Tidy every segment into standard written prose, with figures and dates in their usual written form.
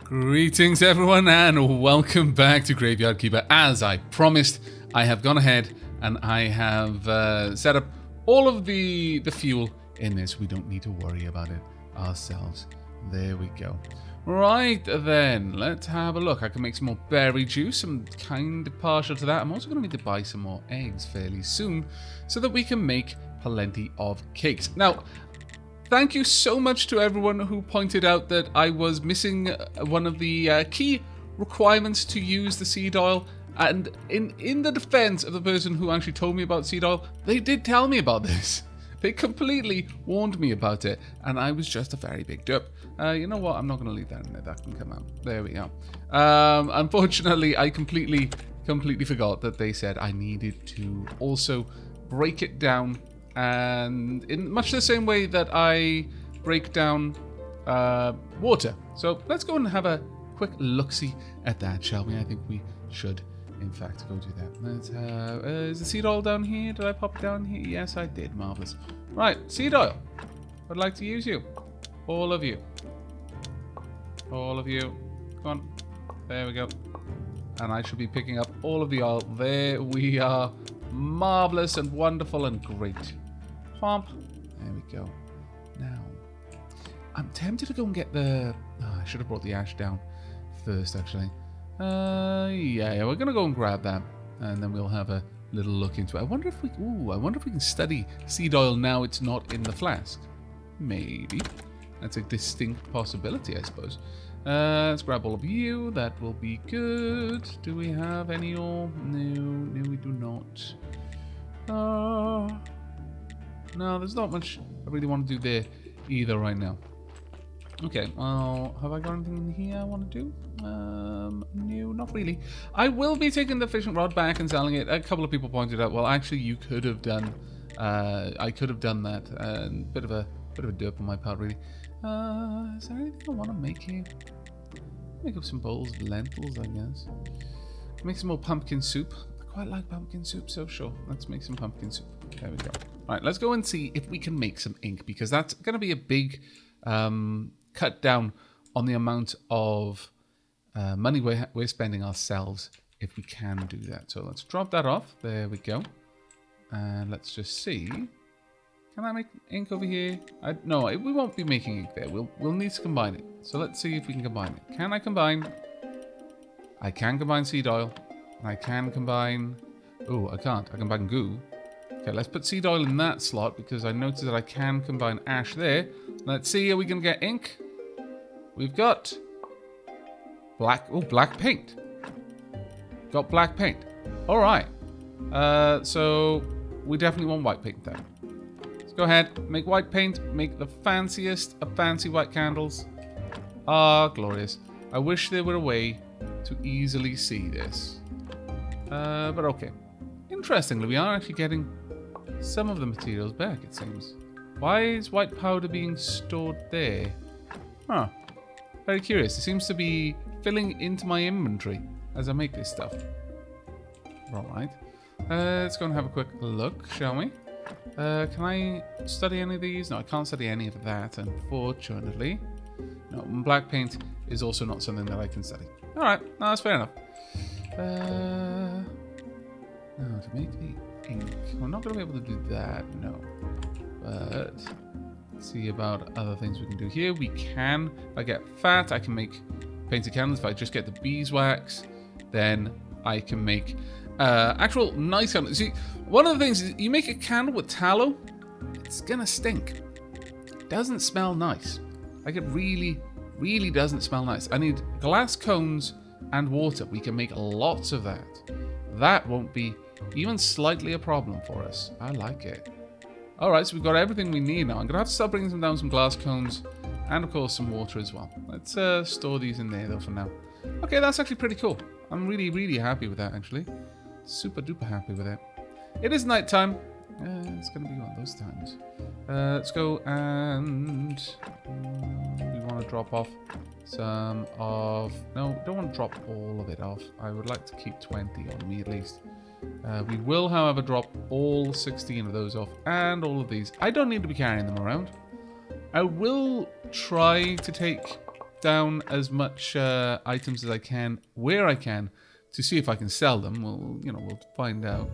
Greetings everyone and welcome back to Graveyard Keeper. As I promised, I have gone ahead and I have set up all of the fuel in this. We don't need to worry about it ourselves. There we go. Right then, let's have a look. I can make some more berry juice. I'm kind of partial to that. I'm also going to need to buy some more eggs fairly soon so that we can make plenty of cakes. Now, thank you so much to everyone who pointed out that I was missing one of the key requirements to use the seed oil. And in the defense of the person who actually told me about seed oil, they did tell me about this. They completely warned me about it, and I was just a very big derp. You know what? I'm not going to leave that in there. That can come out. There we go. Unfortunately, I completely forgot that they said I needed to also break it down, and in much the same way that I break down water. So let's go and have a quick look-see at that, shall we? I think we should, in fact, go do that. Let's have... is the seed oil down here? Did I pop it down here? Yes, I did. Marvellous. Right, seed oil. I'd like to use you. All of you. All of you. Come on. There we go. And I should be picking up all of the oil. There we are. Marvellous and wonderful and great. Swamp. There we go. Now, I'm tempted to go and get the... Oh, I should have brought the ash down first, actually. Yeah, we're gonna go and grab that, and then we'll have a little look into it. I wonder if we can study seed oil now it's not in the flask. Maybe. That's a distinct possibility, I suppose. Let's grab all of you. That will be good. Do we have any ore? No, we do not. No, there's not much I really want to do there either right now. Okay, well, have I got anything in here I want to do? No, not really. I will be taking the fishing rod back and selling it. A couple of people pointed out, well, actually, you could have done. I could have done that. Bit of a derp on my part, really. Is there anything I want to make here? Make up some bowls of lentils, I guess. Make some more pumpkin soup. I quite like pumpkin soup, so sure. Let's make some pumpkin soup. There we go. All right, let's go and see if we can make some ink, because that's going to be a big cut down on the amount of money we're spending ourselves if we can do that. So let's drop that off. There we go. And let's just see. Can I make ink over here? No, we won't be making ink there. We'll need to combine it. So let's see if we can combine it. Can I combine? I can combine seed oil. I can combine... Oh, I can't. I can combine goo. Okay, let's put seed oil in that slot because I noticed that I can combine ash there. Let's see, are we going to get ink? We've got black paint. Got black paint. All right. So we definitely want white paint then. Let's go ahead, make white paint, make the fanciest of fancy white candles. Ah, glorious. I wish there were a way to easily see this. But okay. Interestingly, we are actually getting some of the materials back, it seems. Why is white powder being stored there? Huh. Very curious. It seems to be filling into my inventory as I make this stuff. Alright. Let's go and have a quick look, shall we? Can I study any of these? No, I can't study any of that, unfortunately. No, black paint is also not something that I can study. Alright, no, that's fair enough. Now, to make the ink, we're not going to be able to do that, no. But let's see about other things we can do here. We can, if I get fat, I can make painted candles. If I just get the beeswax, then I can make actual nice candles. See, one of the things is you make a candle with tallow, it's going to stink. It doesn't smell nice. Like it really, really doesn't smell nice. I need glass cones and water. We can make lots of that. That won't be even slightly a problem for us. I like it. Alright, so we've got everything we need now. I'm going to have to start bringing down some glass cones and, of course, some water as well. Let's store these in there, though, for now. Okay, that's actually pretty cool. I'm really, really happy with that, actually. Super duper happy with it. It is nighttime. It's going to be one of those times. Let's go and... we want to drop off some of... No, don't want to drop all of it off. I would like to keep 20 on me, at least. We will, however, drop all 16 of those off and all of these. I don't need to be carrying them around. I will try to take down as much items as I can, where I can, to see if I can sell them. We'll find out.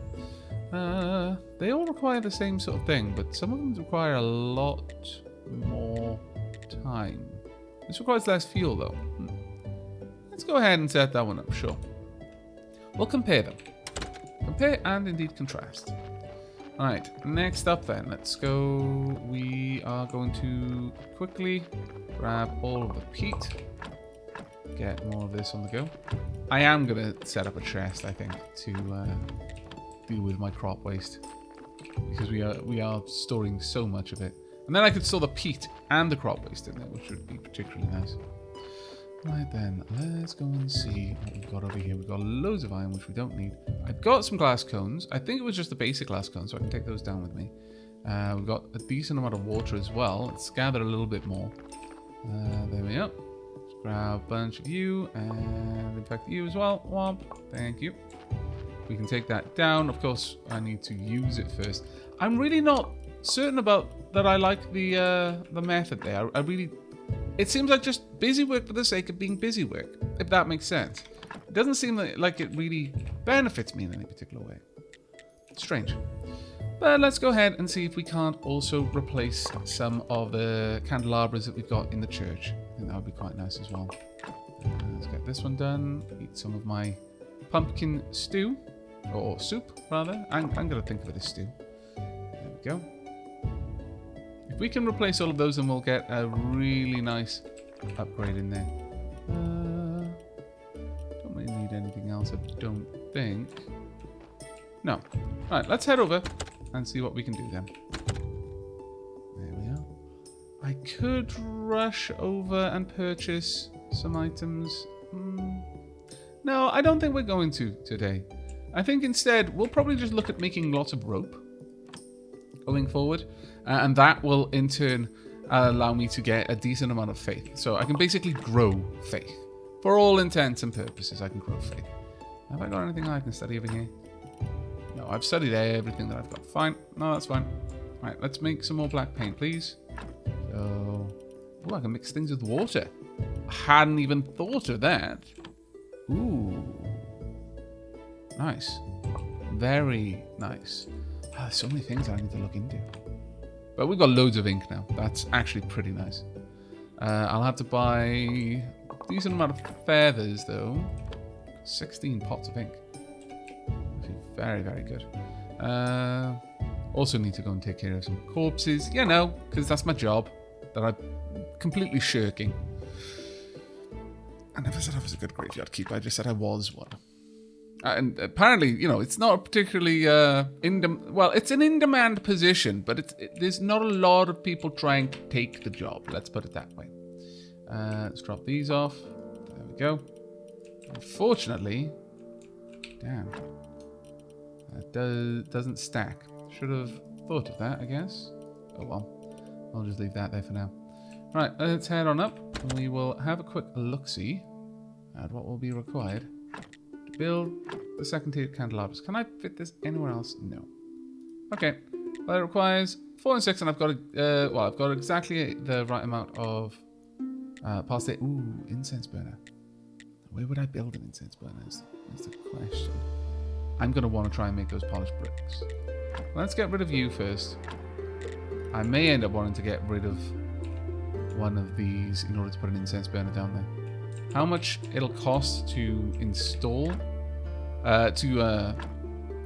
They all require the same sort of thing, but some of them require a lot more time. This requires less fuel, though. Let's go ahead and set that one up, sure. We'll compare them. Compare and indeed contrast. Alright, next up then, let's go. We are going to quickly grab all of the peat. Get more of this on the go. I am going to set up a chest, I think, to deal with my crop waste. Because we are storing so much of it. And then I could store the peat and the crop waste in there, which would be particularly nice. Right then, let's go and see what we've got over here. We've got loads of iron, which we don't need. I've got some glass cones. I think it was just the basic glass cones, so I can take those down with me. We've got a decent amount of water as well. Let's gather a little bit more. There we go. Let's grab a bunch of you, and in fact you as well. Womp. Thank you. We can take that down. Of course, I need to use it first. I'm really not certain about that I like the method there. I really... It seems like just busy work for the sake of being busy work, if that makes sense. It doesn't seem like it really benefits me in any particular way. Strange. But let's go ahead and see if we can't also replace some of the candelabras that we've got in the church. I think that would be quite nice as well. Let's get this one done. Eat some of my pumpkin stew. Or soup, rather. I'm going to think of it as stew. There we go. If we can replace all of those, then we'll get a really nice upgrade in there. Don't really need anything else, I don't think. No. Alright, let's head over and see what we can do then. There we are. I could rush over and purchase some items. No, I don't think we're going to today. I think instead, we'll probably just look at making lots of rope going forward. And that will, in turn, allow me to get a decent amount of faith. So I can basically grow faith. For all intents and purposes, I can grow faith. Have I got anything I can study over here? No, I've studied everything that I've got. Fine. No, that's fine. All right, let's make some more black paint, please. So... Ooh, I can mix things with water. I hadn't even thought of that. Ooh. Nice. Very nice. There's so many things I need to look into. But we've got loads of ink now. That's actually pretty nice. I'll have to buy a decent amount of feathers, though. 16 pots of ink. Very, very good. Also need to go and take care of some corpses. You know, because that's my job that I'm completely shirking. I never said I was a good graveyard keeper. I just said I was one. And apparently, you know, it's not a particularly well, it's an in-demand position, but there's not a lot of people trying to take the job. Let's put it that way. Let's drop these off. There we go. Unfortunately, damn, that doesn't stack. Should have thought of that, I guess. Oh well, I'll just leave that there for now. Right, let's head on up. We will have a quick look-see at what will be required. Build the second tier candelabras. Can I fit this anywhere else? No. Okay. Well, it requires 4 and 6, and I've got well, I've got exactly the right amount of past it. Ooh, incense burner. Where would I build an incense burner? Is the question. I'm gonna want to try and make those polished bricks. Let's get rid of you first. I may end up wanting to get rid of one of these in order to put an incense burner down there. How much it'll cost to install, to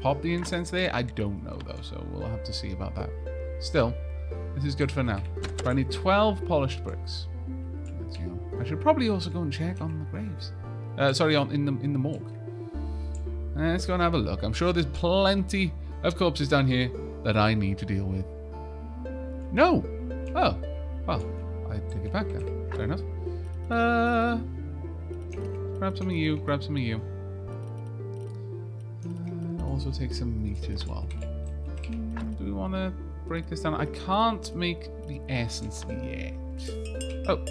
pop the incense there, I don't know though, so we'll have to see about that. Still, this is good for now. But I need 12 polished bricks. I should probably also go and check on the graves. Sorry, in the morgue. Let's go and have a look. I'm sure there's plenty of corpses down here that I need to deal with. No! Oh, well, I take it back then. Fair enough. Grab some of you, grab some of you. Also take some meat as well. Do we want to break this down? I can't make the essence yet. Oh,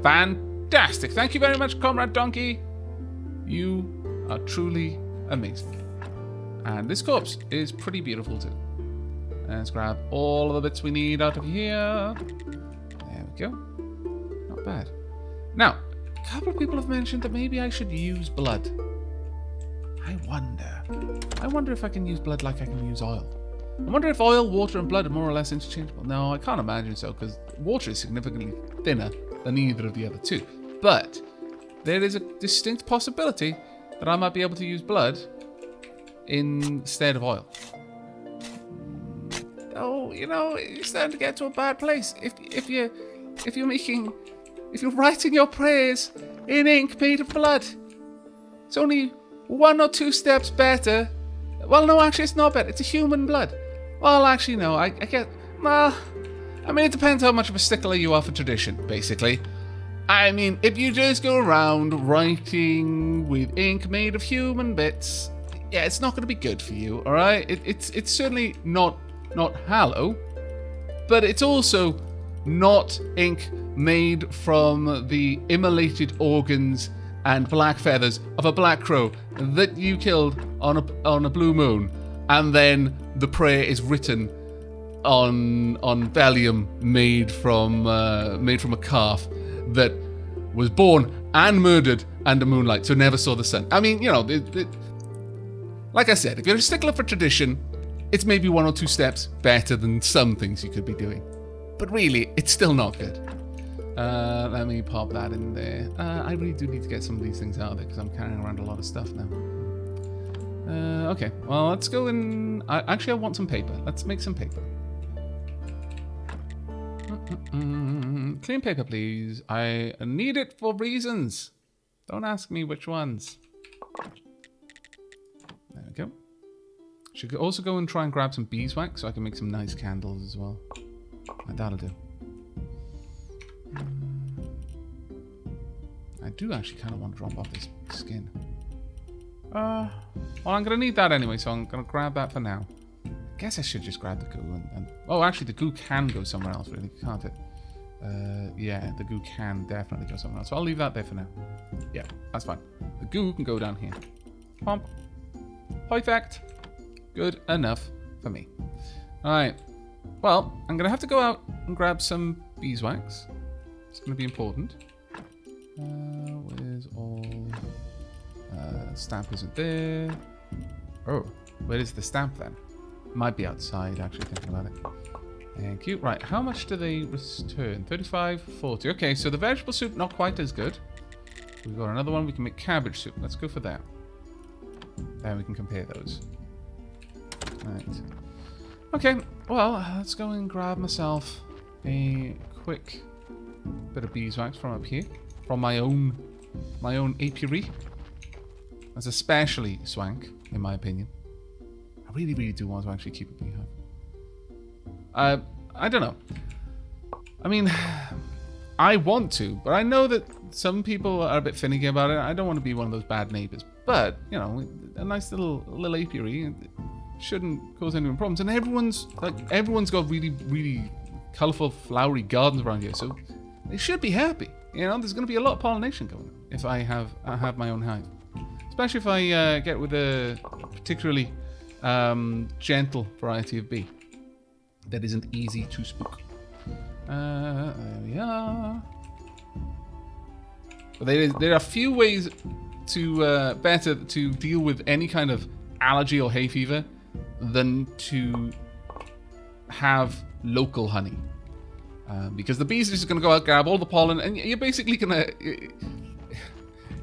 fantastic. Thank you very much, Comrade Donkey. You are truly amazing. And this corpse is pretty beautiful too. Let's grab all of the bits we need out of here. There we go. Not bad. Now, a couple of people have mentioned that maybe I should use blood. I wonder if I can use blood like I can use oil. I wonder if oil, water, and blood are more or less interchangeable. No, I can't imagine so, because water is significantly thinner than either of the other two. But there is a distinct possibility that I might be able to use blood instead of oil. Oh, you know, you're starting to get to a bad place. If you're writing your prayers in ink made of blood, it's only 1 or 2 steps better. Well, no, actually, it's not better. It's a human blood. Well, actually, no. I get. Well, I mean, it depends how much of a stickler you are for tradition, basically. I mean, if you just go around writing with ink made of human bits, yeah, it's not going to be good for you. All right, it's certainly not hallow, but it's also not ink made from the immolated organs and black feathers of a black crow that you killed on a blue moon, and then the prayer is written on vellum made from a calf that was born and murdered under moonlight, so never saw the sun. I mean, you know, like I said, if you're a stickler for tradition, it's maybe 1 or 2 steps better than some things you could be doing, but really, it's still not good. Let me pop that in there. I really do need to get some of these things out of there because I'm carrying around a lot of stuff now. Okay, well, let's go in. Actually, I want some paper. Let's make some paper. Clean paper, please. I need it for reasons. Don't ask me which ones. There we go. Should also go and try and grab some beeswax so I can make some nice candles as well. And that'll do. I do actually kind of want to drop off this skin. Well, I'm going to need that anyway, so I'm going to grab that for now. I guess I should just grab the goo and... Oh, actually, the goo can go somewhere else, really, can't it? Yeah, the goo can definitely go somewhere else. So I'll leave that there for now. Yeah, that's fine. The goo can go down here. Pump. Perfect. Good enough for me. Alright. Well, I'm going to have to go out and grab some beeswax. It's going to be important. Where's all... stamp isn't there. Oh, where is the stamp then? Might be outside, actually, thinking about it. Thank you. Right, how much do they return? 35, 40. Okay, so the vegetable soup, not quite as good. We've got another one. We can make cabbage soup. Let's go for that. Then we can compare those. Right. Okay, well, let's go and grab myself a quick bit of beeswax from up here. From my own apiary. That's especially swank, in my opinion. I really, really do want to actually keep a beehive. I don't know. I mean, I want to, but I know that some people are a bit finicky about it. I don't want to be one of those bad neighbors. But, you know, a nice little apiary shouldn't cause anyone problems. And everyone's got really, really colourful, flowery gardens around here, so they should be happy. You know, there's going to be a lot of pollination going on if I have my own hive. Especially if I get with a particularly gentle variety of bee that isn't easy to spook. There we are. But there are a few ways to better to deal with any kind of allergy or hay fever than to have local honey. Because the bees are just going to go out, grab all the pollen, and you're basically going to...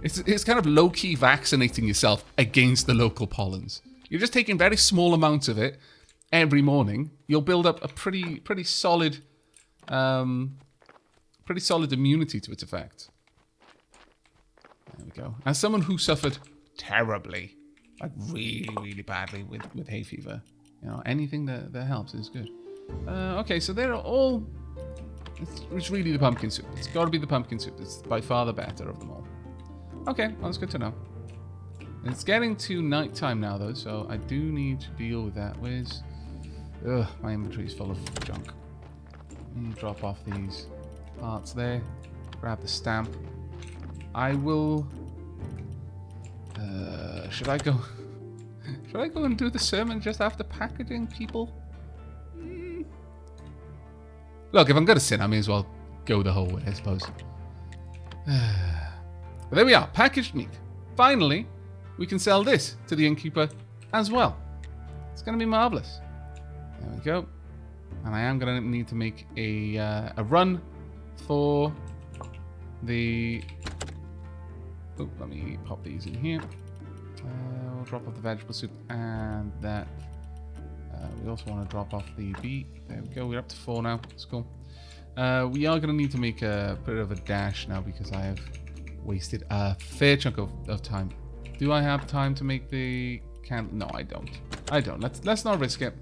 It's kind of low-key vaccinating yourself against the local pollens. You're just taking very small amounts of it every morning. You'll build up a pretty solid immunity to its effect. There we go. As someone who suffered terribly, like really, really badly with hay fever, you know, anything that helps is good. Okay, so they're all... It's really the pumpkin soup. It's got to be the pumpkin soup. It's by far the better of them all. Okay, well, that's good to know. It's getting to nighttime now, though, so I do need to deal with that. Where's... Ugh, my inventory is full of junk. Let me drop off these parts there. Grab the stamp. I will... should I go... should I go and do the sermon just after packaging people? Look, if I'm going to sin, I may as well go the whole way, I suppose. But there we are, packaged meat. Finally, we can sell this to the innkeeper as well. It's going to be marvelous. There we go. And I am going to need to make a run for the... Oh, let me pop these in here. We'll drop off the vegetable soup and that. We also want to drop off the bee. There we go. We're up to 4 now. That's cool. We are going to need to make a bit of a dash now because I have wasted a fair chunk of time. Do I have time to make the candle? No, I don't. I don't. Let's not risk it.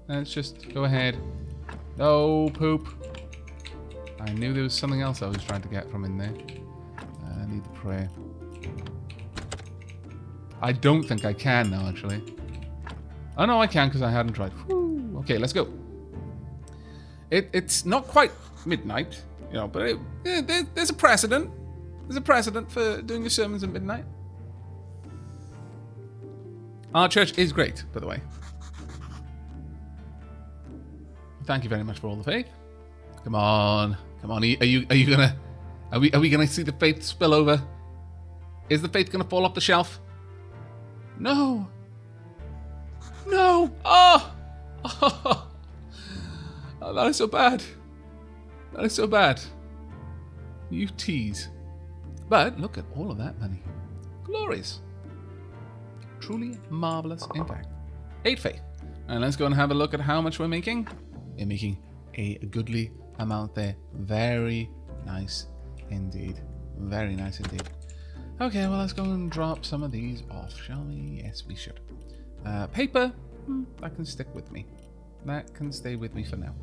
Let's just go ahead. No poop. I knew there was something else I was trying to get from in there. I need the prayer. I don't think I can now, actually. Oh, no, I can because I hadn't tried. Whew. Okay, let's go. It's not quite midnight, you know, but there's a precedent. There's a precedent for doing your sermons at midnight. Our church is great, by the way. Thank you very much for all the faith. Come on, come on. Are we gonna see the faith spill over? Is the faith gonna fall off the shelf? No. No. Oh. Oh. Oh, that is so bad. That is so bad. You tease. But look at all of that money. Glorious. Truly marvelous, in fact. 8 faith. And let's go and have a look at how much we're making. We're making a goodly amount there. Very nice indeed. Very nice indeed. Okay, well, let's go and drop some of these off, shall we? Yes, we should. Paper, that can stick with me. That can stay with me for now.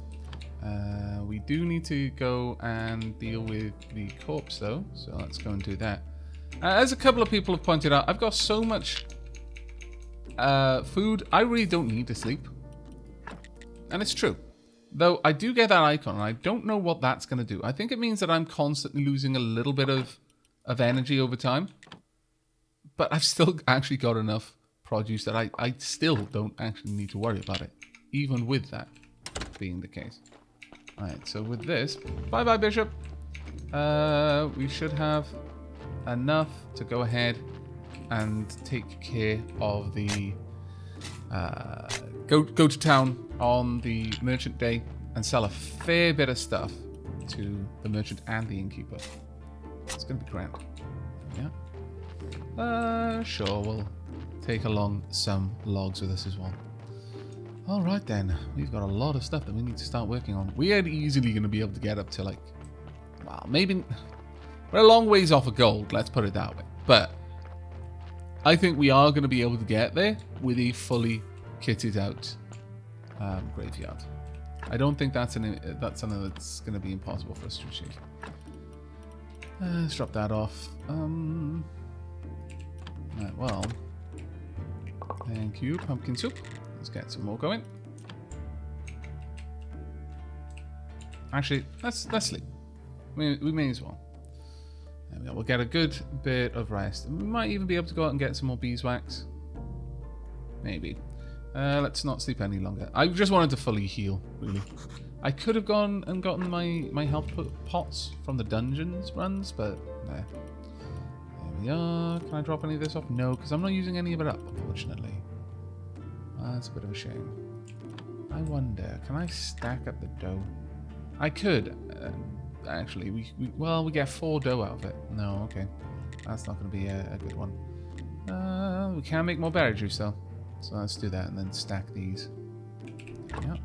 We do need to go and deal with the corpse, though. So let's go and do that. As a couple of people have pointed out, I've got so much food, I really don't need to sleep. And it's true. Though I do get that icon, and I don't know what that's going to do. I think it means that I'm constantly losing a little bit of energy over time. But I've still actually got enough produce that I still don't actually need to worry about it. Even with that being the case. Alright, so with this, bye-bye, Bishop. We should have enough to go ahead and take care of the... go to town on the merchant day and sell a fair bit of stuff to the merchant and the innkeeper. It's going to be grand. Yeah. Sure, we'll take along some logs with us as well. Alright then, we've got a lot of stuff that we need to start working on. We are easily going to be able to get up to like, well, maybe, we're a long ways off of gold, let's put it that way. But I think we are going to be able to get there with a fully kitted out graveyard. I don't think that's something that's going to be impossible for us to achieve. Let's drop that off. Right, well, thank you, pumpkin soup. Let's get some more going. Actually, let's sleep. We may as well. There we go. We'll get a good bit of rest. We might even be able to go out and get some more beeswax. Maybe. Let's not sleep any longer. I just wanted to fully heal, really. I could have gone and gotten my health pots from the dungeons runs, but there. There we are. Can I drop any of this off? No, because I'm not using any of it up, unfortunately. That's a bit of a shame. I wonder, can I stack up the dough? I could. Actually, we get 4 dough out of it. No, okay. That's not going to be a good one. We can make more berry juice, though. So let's do that and then stack these. Yep.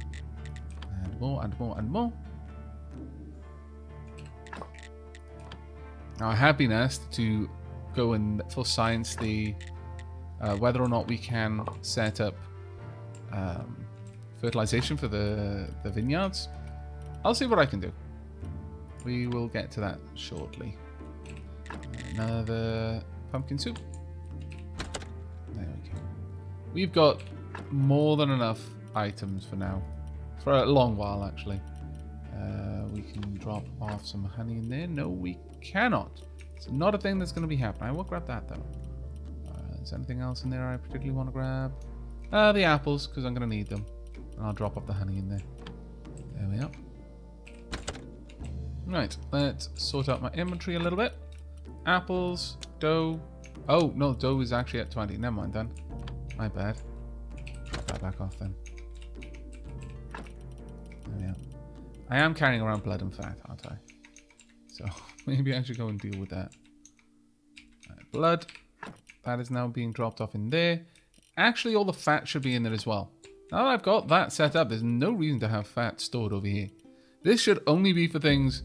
And more, and more, and more. Now, I have been asked to go and for science the whether or not we can set up fertilization for the vineyards. I'll see what I can do. We will get to that shortly. Another pumpkin soup. There we go. We've got more than enough items for now. For a long while, actually. We can drop off some honey in there. No, we cannot. It's not a thing that's going to be happening. I will grab that, though. Is there anything else in there I particularly want to grab? The apples, because I'm going to need them. And I'll drop off the honey in there. There we are. Right, let's sort out my inventory a little bit. Apples, dough. Oh, no, dough is actually at 20. Never mind then. My bad. Put that back off then. There we are. I am carrying around blood and fat, aren't I? So maybe I should go and deal with that. Right, blood. That is now being dropped off in there. Actually, all the fat should be in there as well. Now that I've got that set up, there's no reason to have fat stored over here. This should only be for things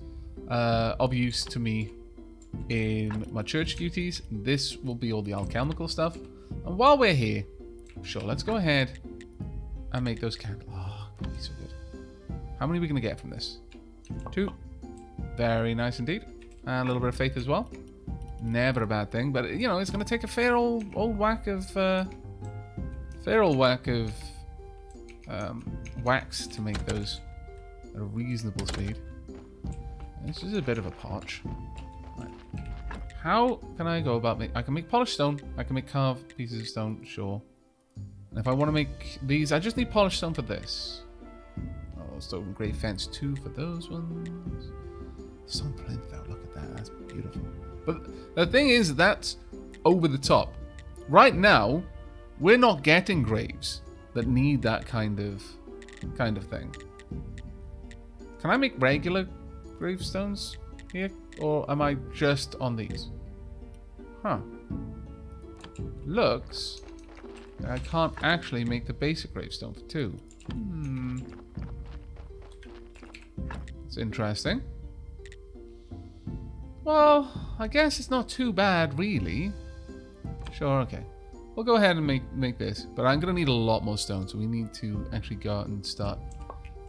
of use to me in my church duties. This will be all the alchemical stuff. And while we're here, sure, let's go ahead and make those candles. Oh, so good. How many are we going to get from this? 2. Very nice indeed. And a little bit of faith as well. Never a bad thing, but you know, it's going to take a fair old whack of wax to make those at a reasonable speed. This is a bit of a potch. Right. How can I go about I can make polished stone. I can make carved pieces of stone, sure. And if I want to make these, I just need polished stone for this. Oh, stone grey fence 2 for those ones. Stone plinth though, look at that, that's beautiful. But the thing is, that's over the top. Right now, we're not getting graves that need that kind of thing. Can I make regular gravestones here? Or am I just on these? Huh. Looks like I can't actually make the basic gravestone for 2. It's interesting. Well, I guess it's not too bad, really. Sure, okay. We'll go ahead and make this, but I'm going to need a lot more stone, so we need to actually go out and start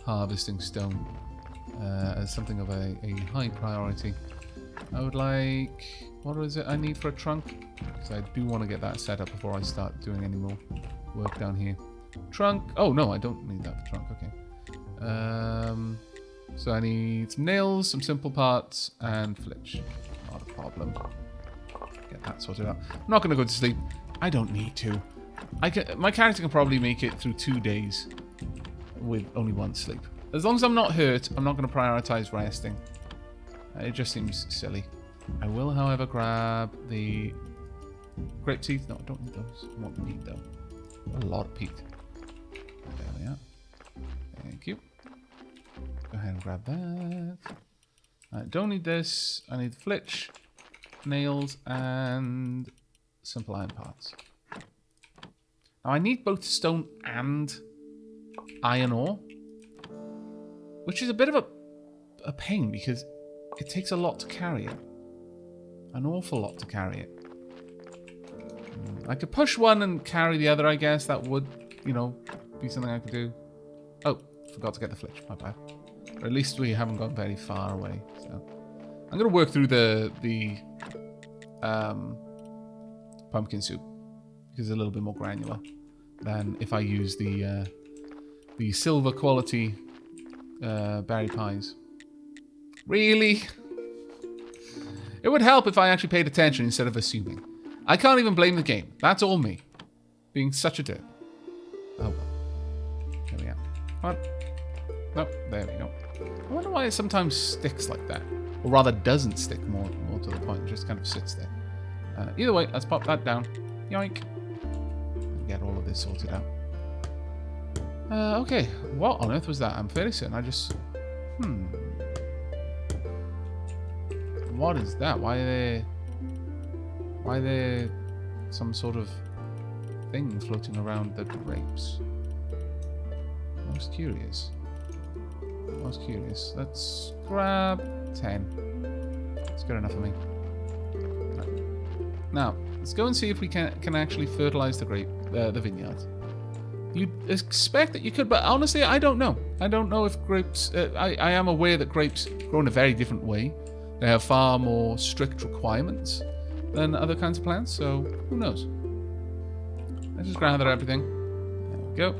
harvesting stone as something of a high priority. I would like... What is it I need for a trunk? Because I do want to get that set up before I start doing any more work down here. Trunk... Oh, no, I don't need that for trunk, okay. So I need some nails, some simple parts, and flitch. Not a problem. Get that sorted out. I'm not going to go to sleep. I don't need to. My character can probably make it through 2 days with only 1 sleep. As long as I'm not hurt, I'm not going to prioritize resting. It just seems silly. I will, however, grab the grape teeth. No, I don't need those. I want peat, though. A lot of peat. There we are. Thank you. Go ahead and grab that. I don't need this. I need flitch, nails, and simple iron parts. Now I need both stone and iron ore, which is a bit of a pain because it takes a lot to carry it. An awful lot to carry it. I could push one and carry the other, I guess. That would, you know, be something I could do. Oh, forgot to get the flitch. My bad. Or at least we haven't gone very far away. So I'm going to work through the pumpkin soup because it's a little bit more granular than if I use the silver quality berry pies. Really? It would help if I actually paid attention instead of assuming. I can't even blame the game. That's all me. Being such a dirt. Oh well. There we go. What? Oh, there we go. I wonder why it sometimes sticks like that. Or rather doesn't stick more to the point. It just kind of sits there. Either way, let's pop that down. Yoink. And get all of this sorted out. Okay. What on earth was that? I'm fairly certain I just... What is that? Why are there some sort of thing floating around the grapes? Most curious. Most curious. Let's grab 10. That's good enough for me. Right. Now, let's go and see if we can actually fertilize the vineyard. You'd expect that you could, but honestly, I don't know. I don't know if grapes... I am aware that grapes grow in a very different way. They have far more strict requirements than other kinds of plants, so who knows? Let's just gather everything. There we go.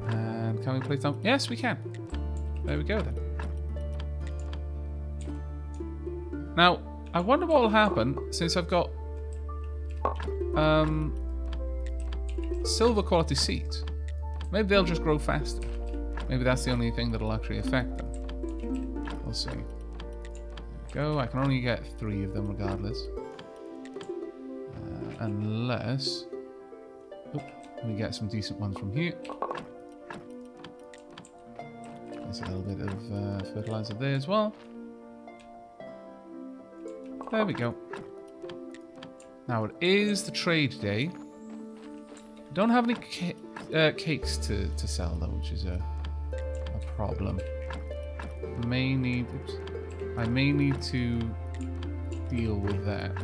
And can we place down? Yes, we can. There we go then. Now, I wonder what will happen since I've got silver quality seeds. Maybe they'll just grow faster. Maybe that's the only thing that'll actually affect them. We'll see. go. I can only get 3 of them regardless. Unless... Oh, we get some decent ones from here. There's a little bit of fertilizer there as well. There we go. Now it is the trade day. Don't have any cakes to sell though, which is a problem. I may need to deal with that.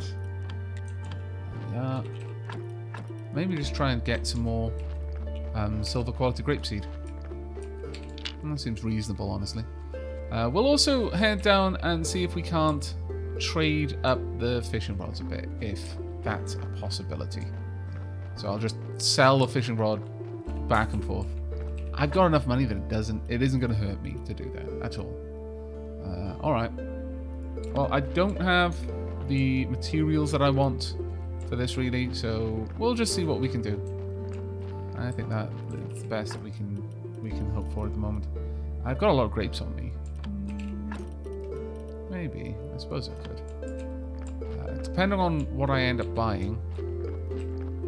Yeah. Maybe just try and get some more silver quality grapeseed. That seems reasonable, honestly. We'll also head down and see if we can't trade up the fishing rods a bit, if that's a possibility. So I'll just sell the fishing rod back and forth. I've got enough money that it isn't going to hurt me to do that at all. Alright. Well, I don't have the materials that I want for this really, so we'll just see what we can do. I think that's the best that we can hope for at the moment. I've got a lot of grapes on me. Maybe. I suppose I could. Depending on what I end up buying,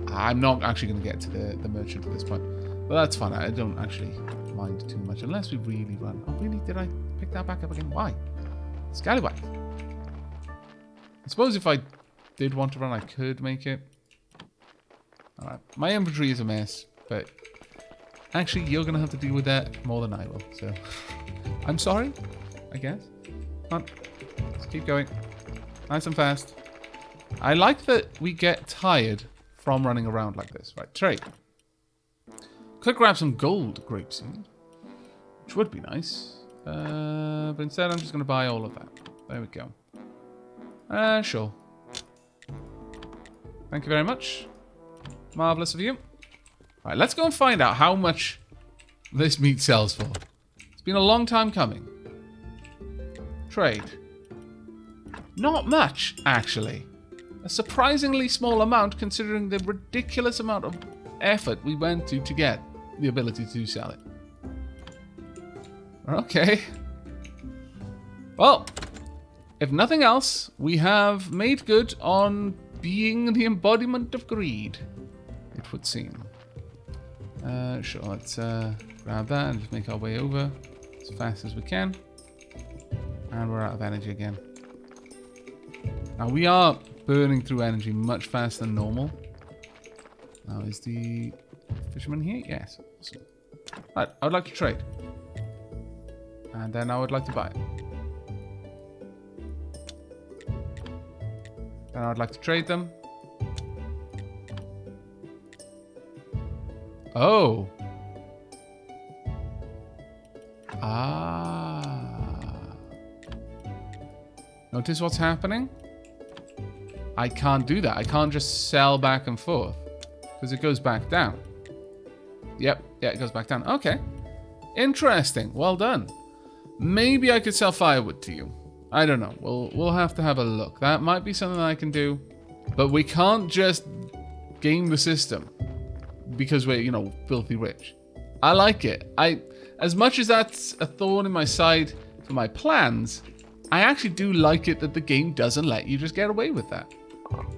I'm not actually going to get to the merchant at this point. But that's fine. I don't actually mind too much. Unless we really run. Oh, really? Did I pick that back up again? Why? Scallywag. I suppose if I did want to run, I could make it. Alright. My inventory is a mess. But actually, you're going to have to deal with that more than I will. So, I'm sorry, I guess. Come on. Let's keep going. Nice and fast. I like that we get tired from running around like this. Right, trade. Could grab some gold grapeseed, which would be nice. But instead, I'm just going to buy all of that. There we go. Sure. Thank you very much. Marvelous of you. Right, let's go and find out how much this meat sells for. It's been a long time coming. Trade. Not much, actually. A surprisingly small amount considering the ridiculous amount of effort we went to get the ability to sell it. Okay. Well, if nothing else, we have made good on being the embodiment of greed, it would seem. Sure, let's grab that and just make our way over as fast as we can. And we're out of energy again. Now we are burning through energy much faster than normal. Now is the fisherman here? Yes. Awesome. Right, I would like to trade. And then I would like to buy it. Then I would like to trade them. Oh. Ah. Notice what's happening? I can't do that. I can't just sell back and forth. Because it goes back down. Yep. Yeah, it goes back down. Okay. Interesting. Well done. Maybe I could sell firewood to you. I don't know. We'll have to have a look. That might be something I can do. But we can't just game the system. Because we're, filthy rich. I like it. As much as that's a thorn in my side for my plans, I actually do like it that the game doesn't let you just get away with that.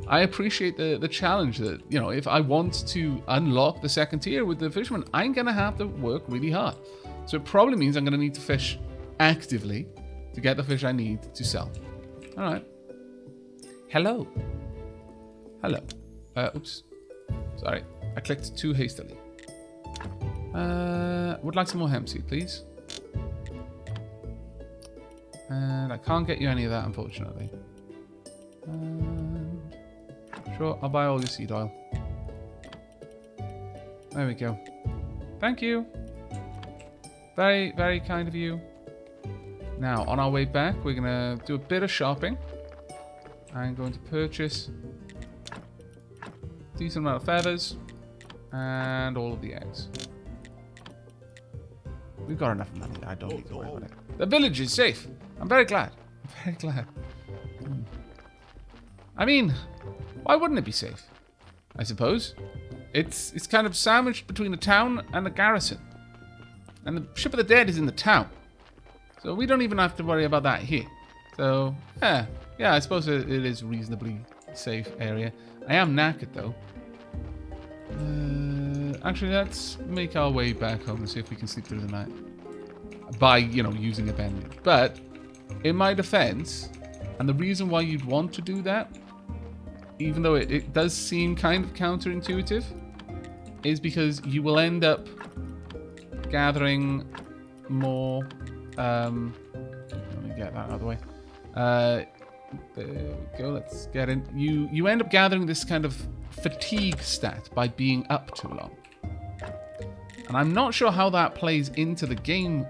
I appreciate the challenge that, if I want to unlock the second tier with the fisherman, I'm going to have to work really hard. So it probably means I'm going to need to fish actively to get the fish I need to sell. All right. Hello. Hello. Oops. Sorry. I clicked too hastily. Would like some more hemp seed, please. And I can't get you any of that, unfortunately. Sure, I'll buy all your seed oil. There we go. Thank you. Very, very kind of you. Now, on our way back, we're going to do a bit of shopping. I'm going to purchase a decent amount of feathers and all of the eggs. We've got enough money. I don't need to worry about it. The village is safe. I'm very glad. I'm very glad. I mean, why wouldn't it be safe? I suppose. It's kind of sandwiched between a town and a garrison. And the Ship of the Dead is in the town. So we don't even have to worry about that here. So, yeah, I suppose it is a reasonably safe area. I am knackered, though. Actually, let's make our way back home and see if we can sleep through the night. By, using a bandage. But, in my defense, and the reason why you'd want to do that, even though it does seem kind of counterintuitive, is because you will end up gathering more... let me get that out of the way. There we go, let's get in. You end up gathering this kind of fatigue stat by being up too long. And I'm not sure how that plays into the game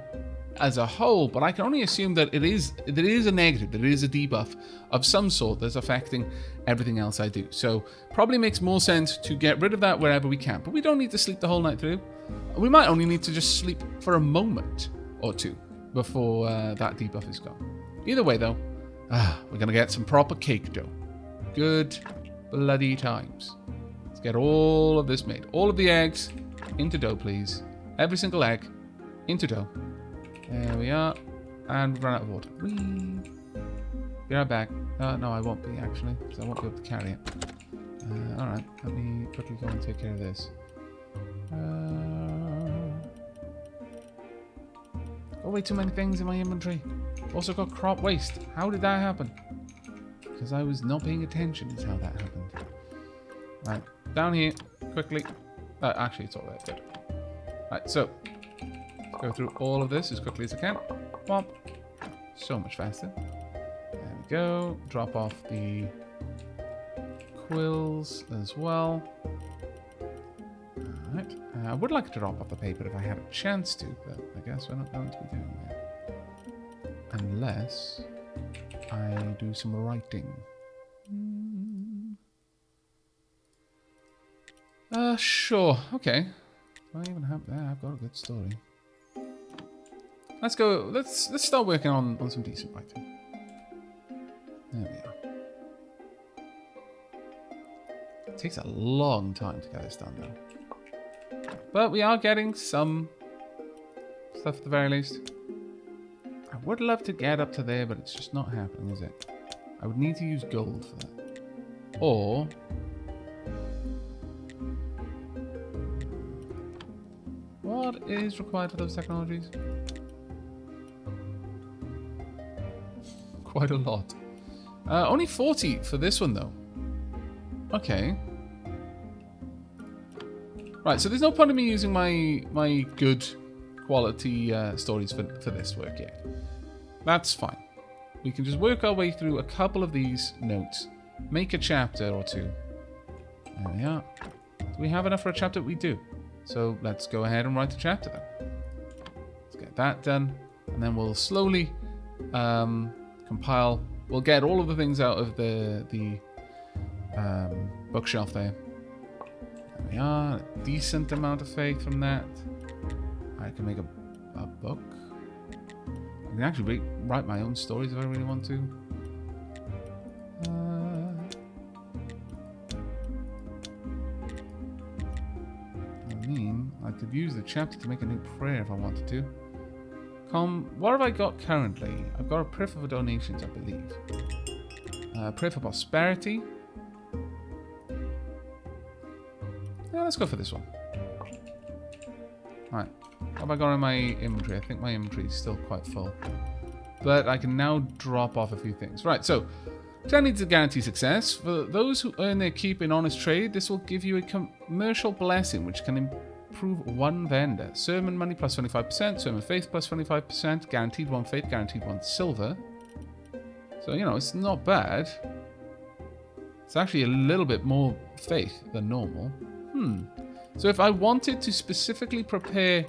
as a whole, but I can only assume that it is a negative, that it is a debuff of some sort that's affecting everything else I do. So probably makes more sense to get rid of that wherever we can. But we don't need to sleep the whole night through. We might only need to just sleep for a moment or two before that debuff is gone. Either way, though, we're going to get some proper cake dough. Good bloody times. Let's get all of this made. All of the eggs into dough, please. Every single egg into dough. There we are. And we've run out of water. Whee! Be right back. No, I won't be, actually, because I won't be able to carry it. Alright, let me quickly go and take care of this. Got way too many things in my inventory. Also got crop waste. How did that happen? Because I was not paying attention is how that happened. Right, down here, quickly. Actually, it's all there. Good. Right, so go through all of this as quickly as I can. Womp. So much faster. There we go. Drop off the quills as well. Alright. I would like to drop off the paper if I had a chance to, but I guess we're not going to be doing that. Unless I do some writing. Sure. Okay. Do I even have that? I've got a good story. Let's go. Let's start working on some decent writing. There we are. It takes a long time to get this done, though. But we are getting some stuff at the very least. I would love to get up to there, but it's just not happening, is it? I would need to use gold for that. Or... what is required for those technologies? Quite a lot. Only 40 for this one, though. Okay. Right, so there's no point in me using my good quality stories for this work yet. That's fine. We can just work our way through a couple of these notes. Make a chapter or two. There we are. Do we have enough for a chapter? We do. So let's go ahead and write a chapter then. Let's get that done. And then we'll slowly compile. We'll get all of the things out of the bookshelf there. There we are. A decent amount of faith from that. I can make a book. I can actually write my own stories if I really want to. I could use the chapter to make a new prayer if I wanted to. What have I got currently? I've got a prayer for donations, I believe. Prayer for prosperity. Yeah, let's go for this one. Alright. What have I got in my inventory? I think my inventory is still quite full. But I can now drop off a few things. Right, so 10 needs to guarantee success. For those who earn their keep in honest trade, this will give you a commercial blessing, which can improve one vendor. Sermon money plus 25%, sermon faith plus 25%, guaranteed 1 faith, guaranteed 1 silver. So, it's not bad. It's actually a little bit more faith than normal. So if I wanted to specifically prepare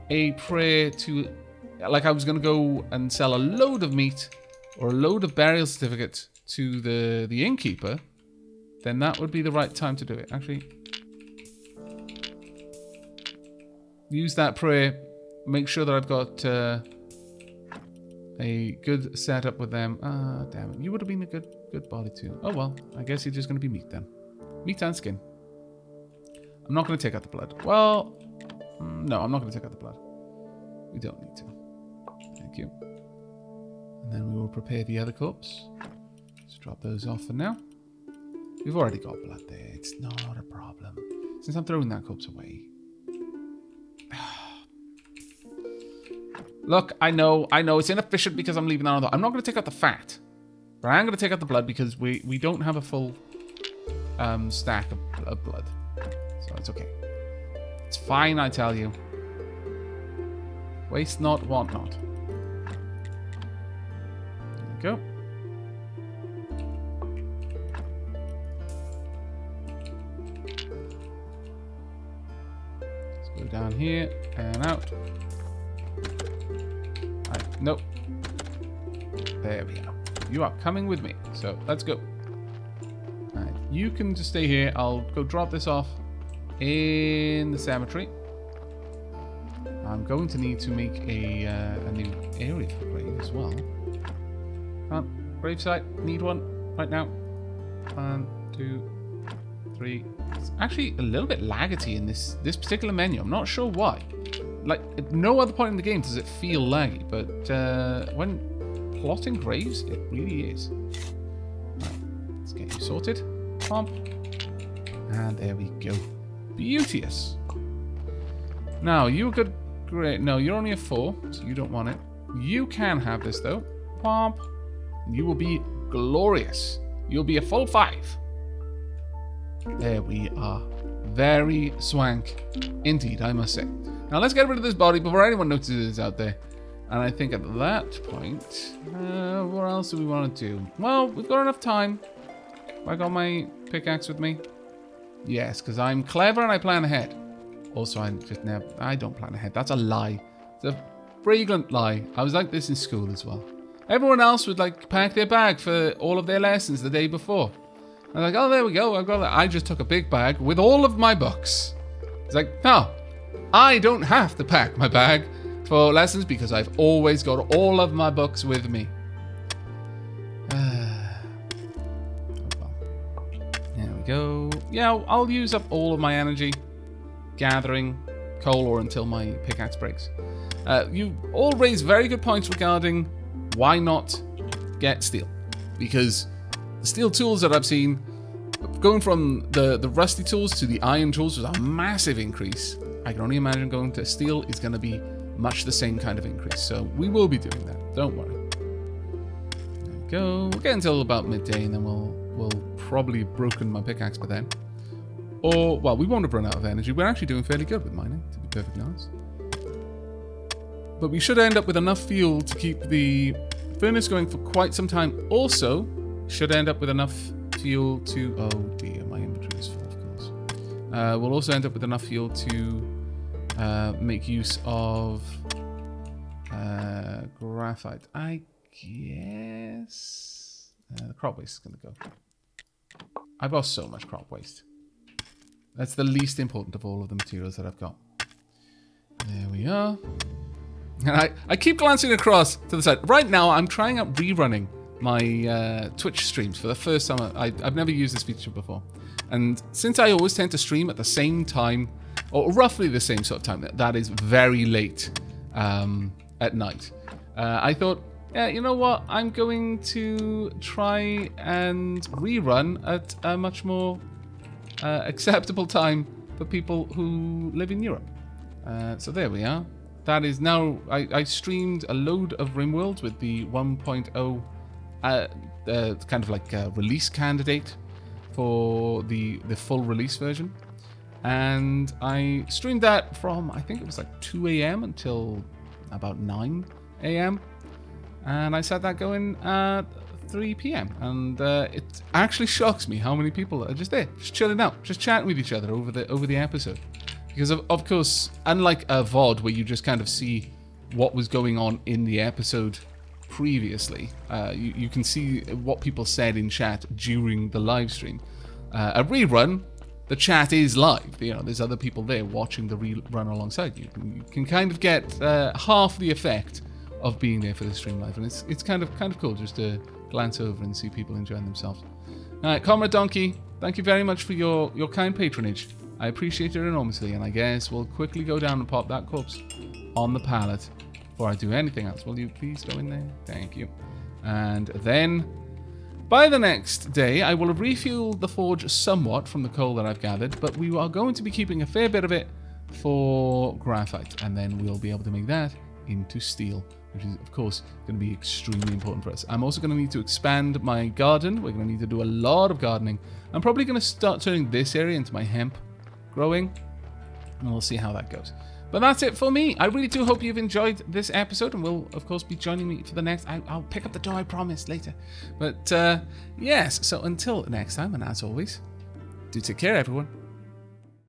a prayer to, like I was going to go and sell a load of meat or a load of burial certificates to the innkeeper, then that would be the right time to do it. Actually, use that prayer, make sure that I've got a good setup with them. Ah, damn it. You would have been a good body too. Oh well, I guess you're just going to be meat then. Meat and skin. I'm not going to take out the blood. Well, no, I'm not going to take out the blood. We don't need to. Thank you. And then we will prepare the other corpse. Let's drop those off for now. We've already got blood there. It's not a problem. Since I'm throwing that corpse away. Look, I know it's inefficient because I'm leaving that on. I'm not going to take out the fat. But I am going to take out the blood because we don't have a full stack of blood. So it's okay. It's fine, I tell you. Waste not, want not. There we go. Let's go down here and out. Right, nope. There we go. You are coming with me. So let's go. Right, you can just stay here. I'll go drop this off in the cemetery. I'm going to need to make a new area for grave as well. Gravesite, need one right now. 1, 2, 3. It's actually a little bit laggy in this particular menu. I'm not sure why. Like, at no other point in the game does it feel laggy, but when plotting graves, it really is. Right, let's get you sorted. Pump. And there we go. Beauteous. Now, you could... Great. No, you're only a 4, so you don't want it. You can have this, though. Pump. You will be glorious. You'll be a full 5. There we are. Very swank. Indeed, I must say. Now, let's get rid of this body before anyone notices it's out there. And I think at that point... what else do we want to do? Well, we've got enough time. Have I got my pickaxe with me? Yes, because I'm clever and I plan ahead. Also, I don't plan ahead. That's a lie. It's a fragrant lie. I was like this in school as well. Everyone else would like pack their bag for all of their lessons the day before. I was like, oh, there we go. I've got that. I just took a big bag with all of my books. It's like, no, I don't have to pack my bag for lessons because I've always got all of my books with me. There we go. Yeah, I'll use up all of my energy gathering coal or until my pickaxe breaks. You all raise very good points regarding why not get steel. Because the steel tools that I've seen, going from the rusty tools to the iron tools was a massive increase. I can only imagine going to steel is going to be much the same kind of increase. So we will be doing that. Don't worry. There we go. We'll get until about midday and then we'll probably have broken my pickaxe by then. Or, well, we won't have run out of energy. We're actually doing fairly good with mining, to be perfectly honest. But we should end up with enough fuel to keep the furnace going for quite some time. Also, should end up with enough fuel to... Oh dear, my inventory is full, of course. We'll also end up with enough fuel to make use of graphite. I guess... the crop waste is going to go. I've got so much crop waste. That's the least important of all of the materials that I've got. There we are. And I keep glancing across to the side. Right now, I'm trying out rerunning my Twitch streams for the first time. I've never used this feature before. And since I always tend to stream at the same time, or roughly the same sort of time, that is very late at night, I thought, yeah, you know what? I'm going to try and rerun at a much more acceptable time for people who live in Europe. So there we are. That is now... I streamed a load of RimWorld with the 1.0 kind of like release candidate for the full release version. And I streamed that from, I think it was like 2 a.m. until about 9 a.m. And I set that going at 3 p.m. And it actually shocks me how many people are just there, just chilling out, just chatting with each other over the episode. Because of course, unlike a VOD where you just kind of see what was going on in the episode previously, you can see what people said in chat during the live stream. A rerun, the chat is live. You know, there's other people there watching the rerun alongside you. You can kind of get half the effect of being there for the stream live, and it's kind of cool just to glance over and see people enjoying themselves. All right, Comrade Donkey, thank you very much for your kind patronage. I appreciate it enormously, and I guess we'll quickly go down and pop that corpse on the pallet before I do anything else. Will you please go in there? Thank you. And then by the next day, I will have refueled the forge somewhat from the coal that I've gathered, but we are going to be keeping a fair bit of it for graphite, and then we'll be able to make that into steel, which is, of course, going to be extremely important for us. I'm also going to need to expand my garden. We're going to need to do a lot of gardening. I'm probably going to start turning this area into my hemp growing, and we'll see how that goes. But that's it for me. I really do hope you've enjoyed this episode, and will, of course, be joining me for the next. I'll pick up the dough, I promise, later. But, yes, so until next time, and as always, do take care, everyone.